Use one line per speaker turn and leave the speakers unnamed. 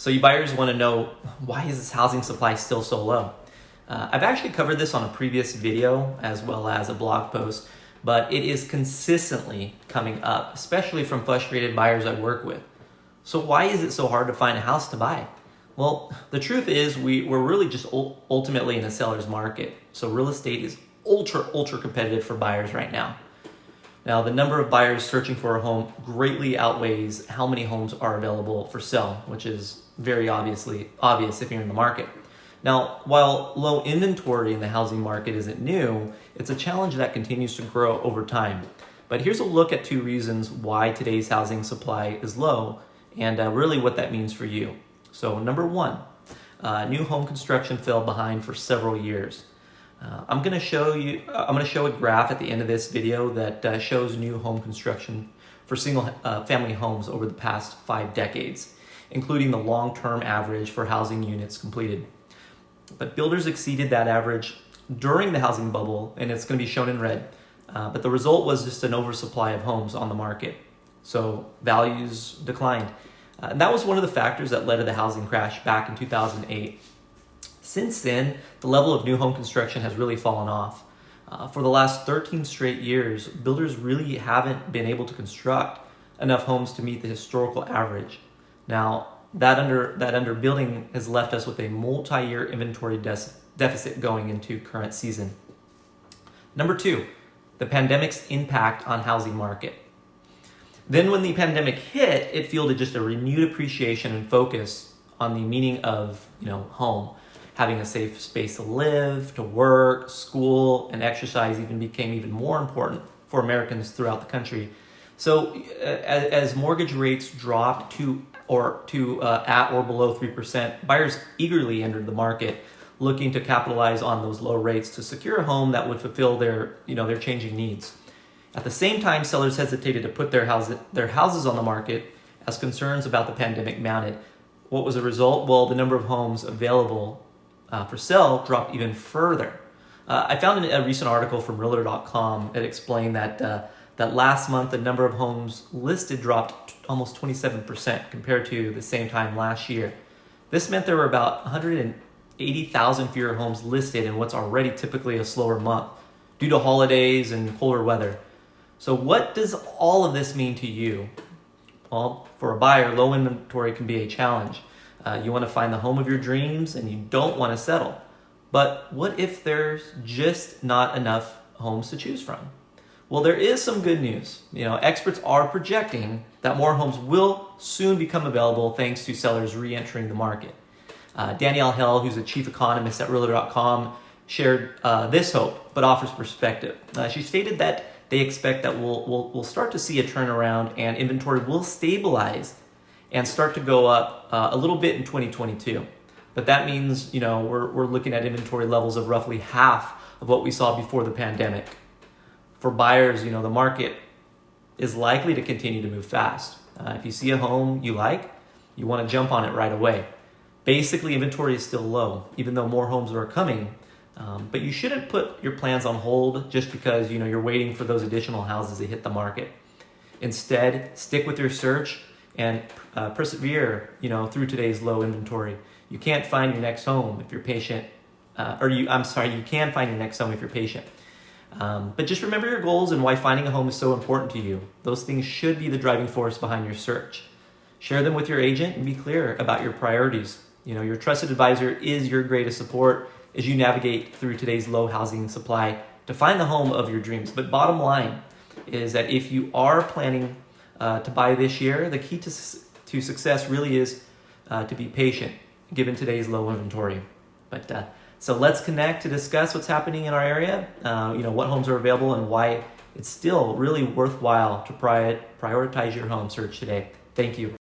So you buyers want to know, why is this housing supply still so low? I've actually covered this on a previous video as well as a blog post, but it is consistently coming up, especially from frustrated buyers I work with. So why is it so hard to find a house to buy? Well, the truth is we're really just ultimately in a seller's market. So real estate is ultra competitive for buyers right now. Now, the number of buyers searching for a home greatly outweighs how many homes are available for sale, which is very obvious if you're in the market. Now, while low inventory in the housing market isn't new, it's a challenge that continues to grow over time. But here's a look at 2 reasons why today's housing supply is low and really what that means for you. So number 1, new home construction fell behind for several years. I'm going to show a graph at the end of this video that shows new home construction for single family homes over the past 5 decades, including the long-term average for housing units completed. But builders exceeded that average during the housing bubble, and it's going to be shown in red. But the result was just an oversupply of homes on the market. So values declined. And that was one of the factors that led to the housing crash back in 2008. Since then, the level of new home construction has really fallen off. For the last 13 straight years, builders really haven't been able to construct enough homes to meet the historical average. Now, that underbuilding has left us with a multi-year inventory deficit going into current season. Number 2, the pandemic's impact on housing market. Then when the pandemic hit, it fueled just a renewed appreciation and focus on the meaning of, home. Having a safe space to live, to work, school, and exercise became even more important for Americans throughout the country. So as mortgage rates dropped to at or below 3%, buyers eagerly entered the market, looking to capitalize on those low rates to secure a home that would fulfill their changing needs. At the same time, sellers hesitated to put their houses on the market as concerns about the pandemic mounted. What was the result? Well, the number of homes available for sale dropped even further. I found a recent article from Realtor.com that explained that last month the number of homes listed dropped almost 27% compared to the same time last year. This meant there were about 180,000 fewer homes listed in what's already typically a slower month due to holidays and colder weather. So what does all of this mean to you? Well, for a buyer, low inventory can be a challenge. You want to find the home of your dreams and you don't want to settle. But what if there's just not enough homes to choose from? Well, there is some good news. Experts are projecting that more homes will soon become available thanks to sellers re-entering the market. Danielle Hell, who's a chief economist at Realtor.com, shared this hope, but offers perspective. She stated that they expect that we'll start to see a turnaround and inventory will stabilize and start to go up a little bit in 2022. But that means, we're looking at inventory levels of roughly half of what we saw before the pandemic. For buyers, the market is likely to continue to move fast. If you see a home you like, you want to jump on it right away. Basically, inventory is still low, even though more homes are coming. But you shouldn't put your plans on hold just because you're waiting for those additional houses to hit the market. Instead, stick with your search and persevere, through today's low inventory. You can't find your next home if you're patient, you can find your next home if you're patient. But just remember your goals and why finding a home is so important to you. Those things should be the driving force behind your search. Share them with your agent and be clear about your priorities. Your trusted advisor is your greatest support as you navigate through today's low housing supply to find the home of your dreams. But bottom line is that if you are planning to buy this year, the key to success really is to be patient given today's low inventory. So let's connect to discuss what's happening in our area, what homes are available and why it's still really worthwhile to prioritize your home search today. Thank you.